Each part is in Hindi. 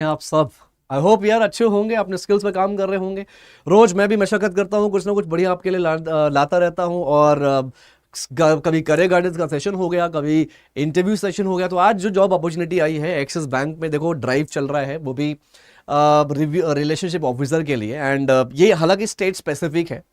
आप सब आई होप यार अच्छे होंगे, अपने स्किल्स पे काम कर रहे होंगे। रोज मैं भी मशक्कत करता हूँ, कुछ ना कुछ बढ़िया आपके लिए लाता रहता हूँ। और कभी करियर गाइडेंस का सेशन हो गया, कभी इंटरव्यू सेशन हो गया। तो आज जो जॉब अपॉर्चुनिटी आई है एक्सिस बैंक में, देखो ड्राइव चल रहा है, वो भी रिलेशनशिप ऑफिसर के लिए। एंड ये हालांकि स्टेट स्पेसिफिक है,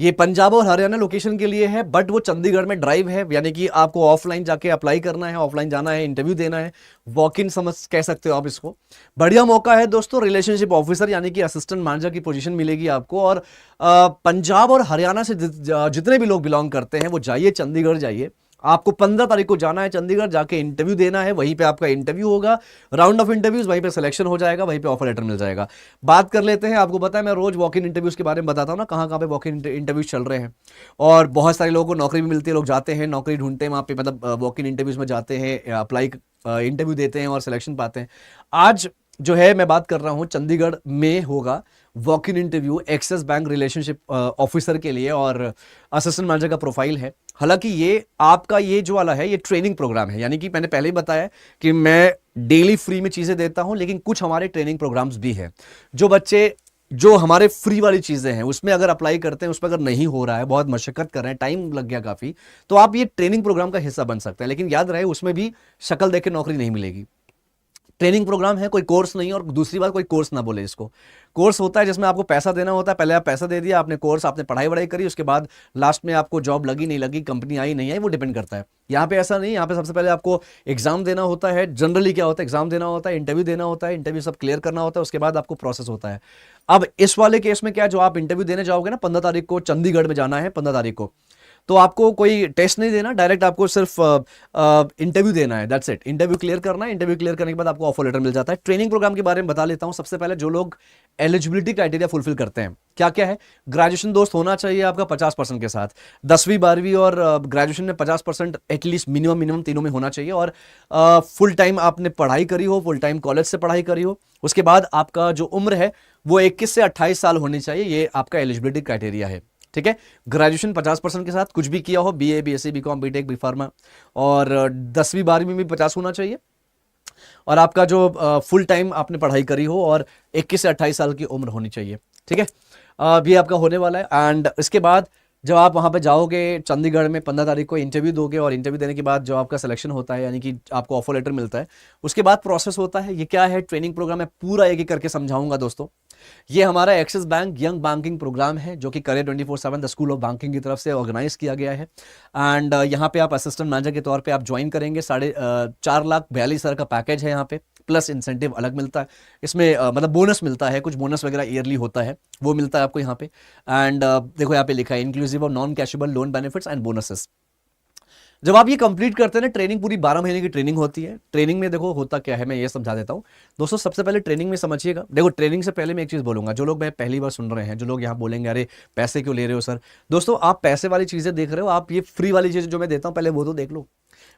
ये पंजाब और हरियाणा लोकेशन के लिए है, बट वो चंडीगढ़ में ड्राइव है। यानी कि आपको ऑफलाइन जाके अप्लाई करना है, ऑफलाइन जाना है, इंटरव्यू देना है, वॉक इन समझ कह सकते हो आप इसको। बढ़िया मौका है दोस्तों, रिलेशनशिप ऑफिसर यानी कि असिस्टेंट मैनेजर की पोजीशन मिलेगी आपको। और पंजाब और हरियाणा से जितने भी लोग बिलोंग करते हैं वो जाइए, चंडीगढ़ जाइए। आपको 15 तारीख को जाना है चंडीगढ़, जाके इंटरव्यू देना है, वहीं पे आपका इंटरव्यू होगा, राउंड ऑफ इंटरव्यूज, वहीं पे सिलेक्शन हो जाएगा, वहीं पे ऑफर लेटर मिल जाएगा। बात कर लेते हैं, आपको पता है मैं रोज वॉक इन इंटरव्यूज के बारे में बताता हूँ ना, कहाँ कहाँ पे वॉक इन इंटरव्यूज चल रहे हैं। और बहुत सारे लोगों को नौकरी भी मिलती है, लोग जाते हैं नौकरी ढूंढते हैं वहाँ पे, मतलब वॉक इन इंटरव्यूज में जाते हैं, अप्लाई इंटरव्यू देते हैं और सिलेक्शन पाते हैं। आज जो है मैं बात कर रहा हूँ, चंडीगढ़ में होगा walk in interview axis bank relationship officer के लिए, और असिस्टेंट मैनेजर का प्रोफाइल है। हालांकि ये आपका ये जो वाला है ये ट्रेनिंग प्रोग्राम है, यानी कि मैंने पहले ही बताया कि मैं डेली फ्री में चीजें देता हूं, लेकिन कुछ हमारे ट्रेनिंग प्रोग्राम्स भी हैं। जो बच्चे जो हमारे फ्री वाली चीजें हैं उसमें अगर अप्लाई करते हैं, उसमें अगर नहीं हो रहा है, बहुत मशक्कत कर रहे हैं, टाइम लग गया काफी, तो आप ये ट्रेनिंग प्रोग्राम का हिस्सा बन सकते हैं। लेकिन याद रहे उसमें भी शक्ल देख के नौकरी नहीं मिलेगी। ट्रेनिंग प्रोग्राम है, कोई कोर्स नहीं। और दूसरी बात, कोई कोर्स ना बोले इसको। कोर्स होता है जिसमें आपको पैसा देना होता है, पहले आप पैसा दे दिया, आपने कोर्स, आपने पढ़ाई वढ़ाई करी, उसके बाद लास्ट में आपको जॉब लगी नहीं लगी, कंपनी आई नहीं आई, वो डिपेंड करता है। यहाँ पे ऐसा नहीं, यहाँ पे सबसे पहले आपको एग्जाम देना होता है। जनरली क्या होता है, एग्जाम देना होता है, इंटरव्यू देना होता है, इंटरव्यू सब क्लियर करना होता है, उसके बाद आपको प्रोसेस होता है। अब इस वाले केस में क्या, जो आप इंटरव्यू देने जाओगे ना, 15 तारीख को चंडीगढ़ में जाना है, 15 तारीख को, तो आपको कोई टेस्ट नहीं देना, डायरेक्ट आपको सिर्फ इंटरव्यू देना है, दैट्स इट। इंटरव्यू क्लियर करना है, इंटरव्यू क्लियर करने के बाद आपको ऑफर लेटर मिल जाता है। ट्रेनिंग प्रोग्राम के बारे में बता लेता हूं। सबसे पहले जो लोग एलिजिबिलिटी क्राइटेरिया फुलफिल करते हैं, क्या क्या है। ग्रेजुएशन दोस्त होना चाहिए आपका 50% के साथ, 10वीं 12वीं और ग्रेजुएशन में 50% एटलीस्ट मिनिमम तीनों में होना चाहिए। और फुल टाइम आपने पढ़ाई करी हो, फुल टाइम कॉलेज से पढ़ाई करी हो। उसके बाद आपका जो उम्र है वो 21 से 28 साल होनी चाहिए, ये आपका एलिजिबिलिटी क्राइटेरिया है। ठीक है, ग्रेजुएशन 50% के साथ, कुछ भी किया हो, BA BSc BCom BTech B pharma, और 10वीं 12वीं में भी 50 होना चाहिए। और आपका जो फुल टाइम आपने पढ़ाई करी हो और 21 से 28 साल की उम्र होनी चाहिए। ठीक है, ये आपका होने वाला है। एंड इसके बाद जब आप वहां पे जाओगे चंडीगढ़ में, 15 तारीख को इंटरव्यू दोगे, और इंटरव्यू देने के बाद जो आपका सिलेक्शन होता है, यानी कि आपको ऑफर लेटर मिलता है, उसके बाद प्रोसेस होता है। ये क्या है, ट्रेनिंग प्रोग्राम है, पूरा एक एक करके समझाऊंगा दोस्तों। ये हमारा Axis bank young banking program है, जो कि career 24/7 the school of banking की तरफ से ऑर्गेनाइज किया गया है। एंड यहाँ पे आप असिस्टेंट मैनेजर के तौर पे आप ज्वाइन करेंगे। 4,42,000 का पैकेज है यहाँ पे, प्लस इंसेंटिव अलग मिलता है इसमें, मतलब बोनस मिलता है, कुछ बोनस वगैरह ईयरली होता है, वो मिलता है आपको यहाँ पे। एंड देखो यहाँ पे लिखा है inclusive of non cashable loan benefits and bonuses. जब आप ये कंप्लीट करते हैं ना, ट्रेनिंग पूरी 12 महीने की ट्रेनिंग होती है। ट्रेनिंग में देखो होता क्या है, मैं ये समझा देता हूँ दोस्तों। सबसे पहले ट्रेनिंग में समझिएगा, देखो ट्रेनिंग से पहले मैं एक चीज बोलूंगा, जो लोग मैं पहली बार सुन रहे हैं, जो लोग यहाँ बोलेंगे अरे पैसे क्यों ले रहे हो सर, दोस्तों आप पैसे वाली चीजें देख रहे हो, आप ये फ्री वाली चीजें जो मैं देता हूँ पहले वो तो देख लो।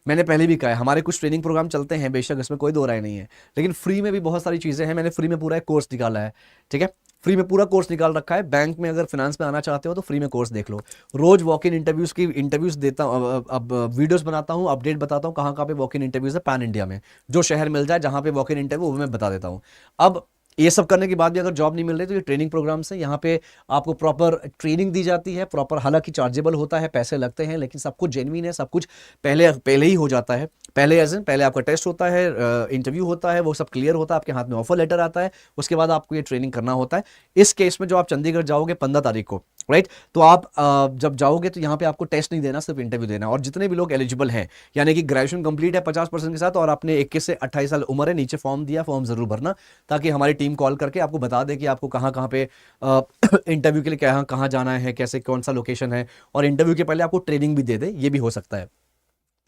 मैंने पहले भी कहा है, हमारे कुछ ट्रेनिंग प्रोग्राम चलते हैं, बेशक इसमें कोई दो राय नहीं है, लेकिन फ्री में भी बहुत सारी चीजें हैं। मैंने फ्री में पूरा एक कोर्स निकाला है, ठीक है, फ्री में पूरा कोर्स निकाल रखा है। बैंक में अगर फिनेंस में आना चाहते हो तो फ्री में कोर्स देख लो। रोज वॉक इन इंटरव्यूज की इंटरव्यूज देता हूँ, अब वीडियोस बनाता हूँ, अपडेट बताता हूँ कहाँ कहाँ पे वॉक इन इंटरव्यूज है पैन इंडिया में। जो शहर मिल जाए जहाँ पे वॉक इन इंटरव्यू, वो मैं बता देता हूँ। अब ये सब करने के बाद भी अगर जॉब नहीं मिल रही, तो ये ट्रेनिंग प्रोग्राम से यहाँ पे आपको प्रॉपर ट्रेनिंग दी जाती है, प्रॉपर, हालांकि चार्जेबल होता है, पैसे लगते हैं, लेकिन सब कुछ जेन्युइन है, सब कुछ पहले पहले ही हो जाता है। पहले एज पहले आपका टेस्ट होता है, इंटरव्यू होता है, वो सब क्लियर होता है, आपके हाथ में ऑफर लेटर आता है, उसके बाद आपको ये ट्रेनिंग करना होता है। इस केस में जो आप चंडीगढ़ जाओगे 15 तारीख को, राइट, तो आप जब जाओगे तो यहाँ पे आपको टेस्ट नहीं देना, सिर्फ इंटरव्यू देना। और जितने भी लोग एलिजिबल हैं, यानी कि ग्रेजुएशन कंप्लीट है 50% के साथ, और आपने 21 से 28 साल उम्र है, नीचे फॉर्म दिया, फॉर्म जरूर भरना, ताकि हमारी टीम कॉल करके आपको बता दे कि आपको कहाँ कहाँ पे इंटरव्यू के लिए कहाँ कहाँ जाना है, कैसे कौन सा लोकेशन है, और इंटरव्यू के पहले आपको ट्रेनिंग भी दे दे, ये भी हो सकता है।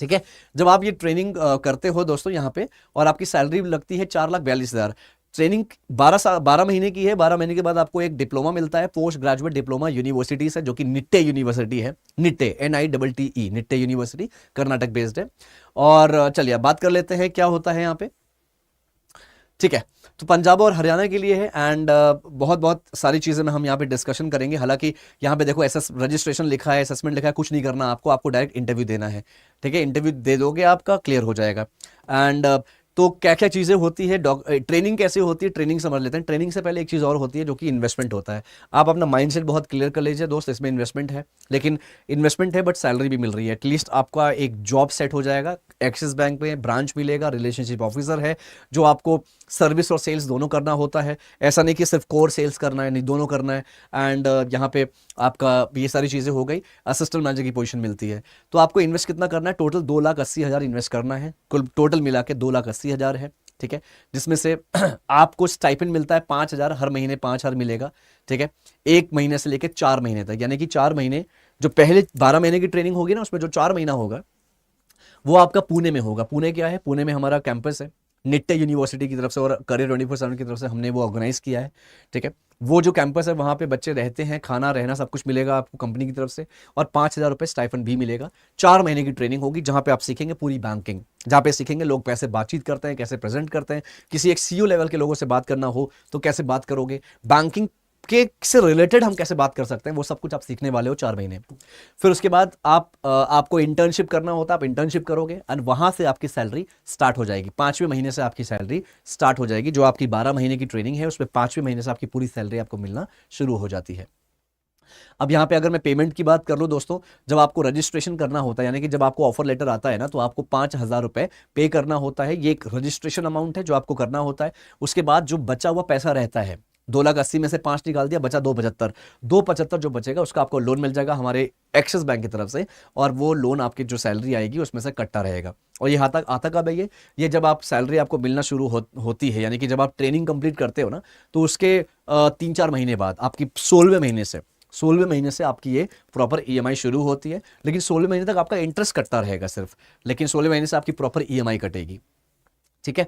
ठीक है, जब आप ये ट्रेनिंग करते हो दोस्तों यहाँ पे, और आपकी सैलरी लगती है 4,42,000। ट्रेनिंग 12 महीने की है। 12 महीने के बाद आपको एक डिप्लोमा मिलता है, पोस्ट ग्रेजुएट डिप्लोमा यूनिवर्सिटी से, जो कि निट्टे यूनिवर्सिटी है। Nitte, NITTE, Nitte university, Karnataka based है। और चलिए अब बात कर लेते हैं क्या होता है यहाँ पे। ठीक है, तो पंजाब और हरियाणा के लिए है। एंड बहुत बहुत सारी चीजें में हम यहाँ पे डिस्कशन करेंगे। हालांकि यहाँ पे देखो रजिस्ट्रेशन लिखा है, असेसमेंट लिखा है, कुछ नहीं करना आपको, आपको डायरेक्ट इंटरव्यू देना है। ठीक है, इंटरव्यू दे दोगे, आपका क्लियर हो जाएगा। एंड तो क्या क्या चीज़ें होती है, ट्रेनिंग कैसे होती है, ट्रेनिंग समझ लेते हैं। ट्रेनिंग से पहले एक चीज़ और होती है जो कि इन्वेस्टमेंट होता है। आप अपना माइंडसेट बहुत क्लियर कर लीजिए दोस्त, इसमें इन्वेस्टमेंट है, लेकिन इन्वेस्टमेंट है बट सैलरी भी मिल रही है। एटलीस्ट आपका एक जॉब सेट हो जाएगा, एक्सिस बैंक में ब्रांच मिलेगा, रिलेशनशिप ऑफिसर है जो आपको सर्विस और सेल्स दोनों करना होता है। ऐसा नहीं कि सिर्फ कोर सेल्स करना है, नहीं दोनों करना है। एंड यहाँ पे आपका ये सारी चीज़ें हो गई, असिस्टेंट मैनेजर की पोजीशन मिलती है। तो आपको इन्वेस्ट कितना करना है, टोटल 2,80,000 इन्वेस्ट करना है, कुल टोटल मिला के 2,80,000 है, ठीक है। जिसमें से आपको स्टाइपेंड मिलता है 5,000, हर महीने 5,000 मिलेगा, ठीक है, 1 महीने से लेकर 4 महीने तक। यानी कि 4 महीने, जो पहले 12 महीने की ट्रेनिंग होगी ना, उसमें जो 4 महीना होगा वो आपका पुणे में होगा। पुणे क्या है, पुणे में हमारा कैंपस है निट्टे यूनिवर्सिटी की तरफ से और करियर 24/7 की तरफ से हमने वो ऑर्गेनाइज किया है, ठीक है। वो जो कैंपस है वहाँ पे बच्चे रहते हैं, खाना रहना सब कुछ मिलेगा आपको कंपनी की तरफ से, और 5,000 रुपये स्टाइफंड भी मिलेगा। 4 महीने की ट्रेनिंग होगी जहाँ पे आप सीखेंगे पूरी बैंकिंग, जहाँ पे सीखेंगे लोग कैसे बातचीत करते हैं, कैसे प्रेजेंट करते हैं, किसी एक सीईओ लेवल के लोगों से बात करना हो तो कैसे बात करोगे, बैंकिंग के से रिलेटेड हम कैसे बात कर सकते हैं, वो सब कुछ आप सीखने वाले हो 4 महीने। फिर उसके बाद आपको इंटर्नशिप करना होता है, आप इंटर्नशिप करोगे और वहां से आपकी सैलरी स्टार्ट हो जाएगी। 5वें महीने से आपकी सैलरी स्टार्ट हो जाएगी। जो आपकी 12 महीने की ट्रेनिंग है उसमें 5वें महीने से आपकी पूरी सैलरी आपको मिलना शुरू हो जाती है। अब यहाँ पे अगर मैं पेमेंट की बात कर लूँ दोस्तों, जब आपको रजिस्ट्रेशन करना होता है, यानी कि जब आपको ऑफर लेटर आता है ना, तो आपको 5,000 रुपये पे करना होता है। ये एक रजिस्ट्रेशन अमाउंट है जो आपको करना होता है। उसके बाद जो बचा हुआ पैसा रहता है, 2,80,000 में से 5 निकाल दिया, बचा 2,75 जो बचेगा उसका आपको लोन मिल जाएगा हमारे एक्सिस बैंक की तरफ से, और वो लोन आपकी जो सैलरी आएगी उसमें से कटता रहेगा। और ये आता कब है, ये जब आप सैलरी आपको मिलना शुरू होती है, यानी कि जब आप ट्रेनिंग कंप्लीट करते हो ना, तो उसके 3-4 महीने बाद आपकी 16वें महीने से आपकी ये प्रॉपर ईएमआई शुरू होती है। लेकिन 16वें महीने तक आपका इंटरेस्ट कटता रहेगा सिर्फ, लेकिन 16वें महीने से आपकी प्रॉपर ईएमआई कटेगी, ठीक है।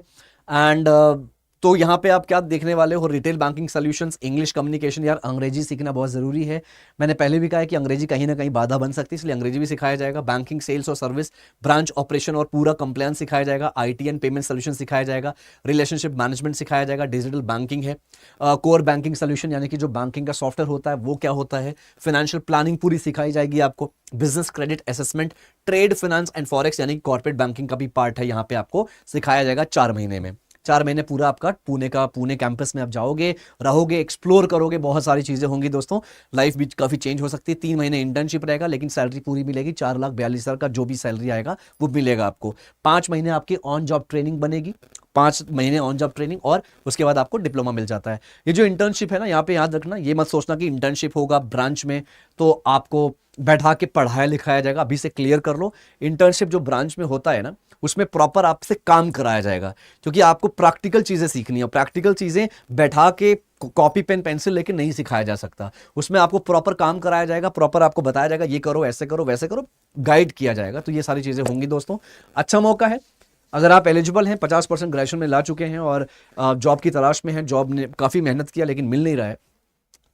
एंड तो यहाँ पे आप क्या देखने वाले हो, retail banking solutions, English communication. यार अंग्रेजी सीखना बहुत जरूरी है। मैंने पहले भी कहा है कि अंग्रेजी कहीं ना कहीं बाधा बन सकती है, इसलिए अंग्रेजी भी सिखाया जाएगा। बैंकिंग, सेल्स और सर्विस, ब्रांच ऑपरेशन और पूरा कंप्लायंस सिखाया जाएगा। आईटी एंड पेमेंट सोल्यूशन सिखाया जाएगा। रिलेशनशिप मैनेजमेंट सिखाया जाएगा। डिजिटल बैंकिंग है। कोर बैंकिंग सोल्यूशन यानी कि जो बैंकिंग का सॉफ्टवेयर होता है वो क्या होता है। फाइनेंशियल प्लानिंग पूरी सिखाई जाएगी आपको। Business credit assessment, trade finance and forex यानी कॉर्पोरेट बैंकिंग का भी पार्ट है, यहाँ पे आपको सिखाया जाएगा 4 महीने में। 4 महीने पूरा आपका पुणे कैंपस में आप जाओगे, रहोगे, एक्सप्लोर करोगे, बहुत सारी चीजें होंगी दोस्तों। लाइफ भी काफी चेंज हो सकती है। 3 महीने इंटर्नशिप रहेगा, लेकिन सैलरी पूरी मिलेगी। 4,42,000 का जो भी सैलरी आएगा वो मिलेगा आपको। 5 महीने आपकी ऑन जॉब ट्रेनिंग बनेगी, 5 महीने ऑन जॉब ट्रेनिंग, और उसके बाद आपको डिप्लोमा मिल जाता है। ये जो इंटर्नशिप है ना, यहाँ पे याद रखना, ये मत सोचना कि इंटर्नशिप होगा ब्रांच में तो आपको बैठा के पढ़ाया लिखाया जाएगा। अभी से क्लियर कर लो, इंटर्नशिप जो ब्रांच में होता है ना, उसमें प्रॉपर आपसे काम कराया जाएगा, क्योंकि आपको प्रैक्टिकल चीजें सीखनी है। प्रैक्टिकल चीजें बैठा के कॉपी पेन पेंसिल लेके नहीं सिखाया जा सकता। उसमें आपको प्रॉपर काम कराया जाएगा, प्रॉपर आपको बताया जाएगा ये करो, ऐसे करो, वैसे करो, गाइड किया जाएगा। तो ये सारी चीजें होंगी दोस्तों। अच्छा मौका है, अगर आप एलिजिबल हैं, 50% ग्रेजुएशन में ला चुके हैं और जॉब की तलाश में हैं, जॉब ने काफ़ी मेहनत किया लेकिन मिल नहीं रहा है,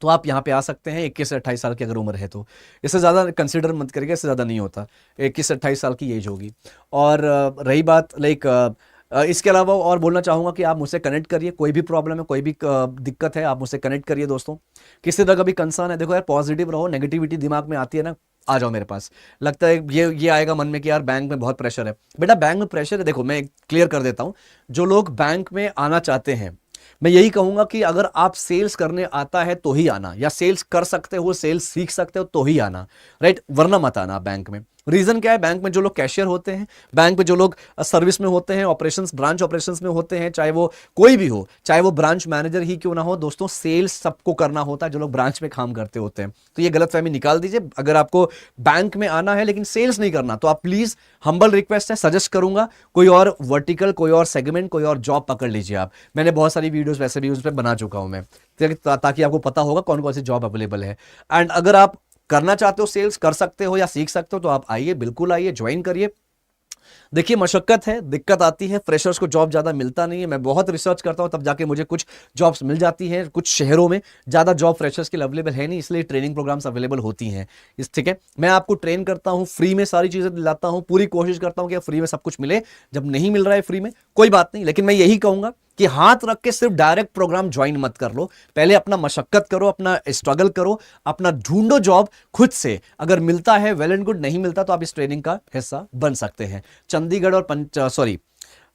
तो आप यहाँ पे आ सकते हैं। 21 से 28 साल की अगर उम्र है तो, इससे ज़्यादा कंसिडर मत करिएगा, इससे ज़्यादा नहीं होता। 21 से 28 साल की एज होगी। और रही बात इसके अलावा और बोलना चाहूँगा कि आप मुझसे कनेक्ट करिए, कोई भी प्रॉब्लम है, कोई भी दिक्कत है, आप मुझसे कनेक्ट करिए दोस्तों। किसी तरह का भी कंसर्न है, देखो यार पॉजिटिव रहो, नेगेटिविटी दिमाग में आती है ना, आ जाओ मेरे पास। लगता है ये आएगा मन में कि यार बैंक में बहुत प्रेशर है। बेटा बैंक में प्रेशर है, देखो मैं क्लियर कर देता हूँ। जो लोग बैंक में आना चाहते हैं, मैं यही कहूंगा कि अगर आप सेल्स करने आता है तो ही आना, या सेल्स कर सकते हो, सेल्स सीख सकते हो तो ही आना, राइट, वरना मत आना बैंक में। रीजन क्या है, बैंक में जो लोग कैशियर होते हैं, बैंक में जो लोग सर्विस में होते हैं, ऑपरेशंस, ब्रांच ऑपरेशंस में होते हैं, चाहे वो कोई भी हो, चाहे वो ब्रांच मैनेजर ही क्यों ना हो दोस्तों, सेल्स सबको करना होता है जो लोग ब्रांच में काम करते होते हैं। तो ये गलतफहमी निकाल दीजिए। अगर आपको बैंक में आना है लेकिन सेल्स नहीं करना, तो आप प्लीज, हम्बल रिक्वेस्ट है, सजेस्ट करूंगा कोई और वर्टिकल, कोई और सेगमेंट, कोई और जॉब पकड़ लीजिए आप। मैंने बहुत सारी वीडियोस वैसे भी उस पर बना चुका हूं मैं, ताकि आपको पता होगा कौन कौन सी जॉब अवेलेबल है। एंड अगर आप करना चाहते हो, सेल्स कर सकते हो या सीख सकते हो, तो आप आइए, बिल्कुल आइए, ज्वाइन करिए। देखिए मशक्कत है, दिक्कत आती है, फ्रेशर्स को जॉब ज्यादा मिलता नहीं है। मैं बहुत रिसर्च करता हूं तब जाके मुझे कुछ जॉब्स मिल जाती हैं। कुछ शहरों में ज्यादा जॉब फ्रेशर्स के लिए अवेलेबल है नहीं, इसलिए ट्रेनिंग प्रोग्राम्स अवेलेबल होती हैं। ठीक है, मैं आपको ट्रेन करता हूं, फ्री में सारी चीजें दिलाता हूं, पूरी कोशिश करता हूं कि फ्री में सब कुछ मिले। जब नहीं मिल रहा है फ्री में, कोई बात नहीं, लेकिन मैं यही कहूंगा कि हाथ रख के सिर्फ डायरेक्ट प्रोग्राम ज्वाइन मत कर लो। पहले अपना मशक्कत करो, अपना स्ट्रगल करो, अपना ढूंढो जॉब खुद से। अगर मिलता है वेल एंड गुड, नहीं मिलता तो आप इस ट्रेनिंग का हिस्सा बन सकते हैं। चंडीगढ़ और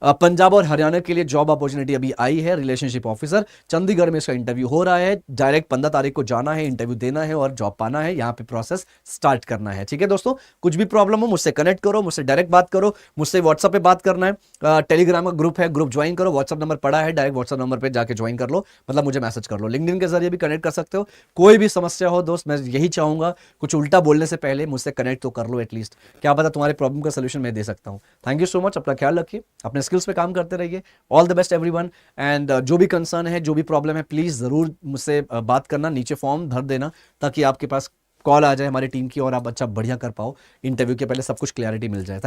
पंजाब और हरियाणा के लिए जॉब अपॉर्चुनिटी अभी आई है, रिलेशनशिप ऑफिसर, चंडीगढ़ में इसका इंटरव्यू हो रहा है। डायरेक्ट 15 तारीख को जाना है, इंटरव्यू देना है और जॉब पाना है, यहाँ पे प्रोसेस स्टार्ट करना है। ठीक है दोस्तों, कुछ भी प्रॉब्लम हो मुझसे कनेक्ट करो, मुझसे डायरेक्ट बात करो, मुझसे व्हाट्सएप पे बात करना है। टेलीग्राम का ग्रुप है, ग्रुप ज्वाइन करो, व्हाट्सएप नंबर पड़ा है, डायरेक्ट व्हाट्सएप नंबर पे जाके ज्वाइन कर लो, मतलब मुझे मैसेज कर लो। लिंक्डइन के जरिए भी कनेक्ट कर सकते हो। कोई भी समस्या हो दोस्त, मैं यही चाहूंगा कुछ उल्टा बोलने से पहले मुझसे कनेक्ट तो कर लो एटलीस्ट, क्या पता तुम्हारे प्रॉब्लम का सोल्यूशन मैं दे सकता हूं। थैंक यू सो मच, अपना ख्याल रखिए, अपने स्किल्स पे काम करते रहिए। All the best everyone. And जो भी कंसर्न है, जो भी प्रॉब्लम है, प्लीज जरूर मुझसे बात करना, नीचे फॉर्म भर देना ताकि आपके पास कॉल आ जाए हमारी टीम की और आप अच्छा बढ़िया कर पाओ, इंटरव्यू के पहले सब कुछ क्लैरिटी मिल जाए।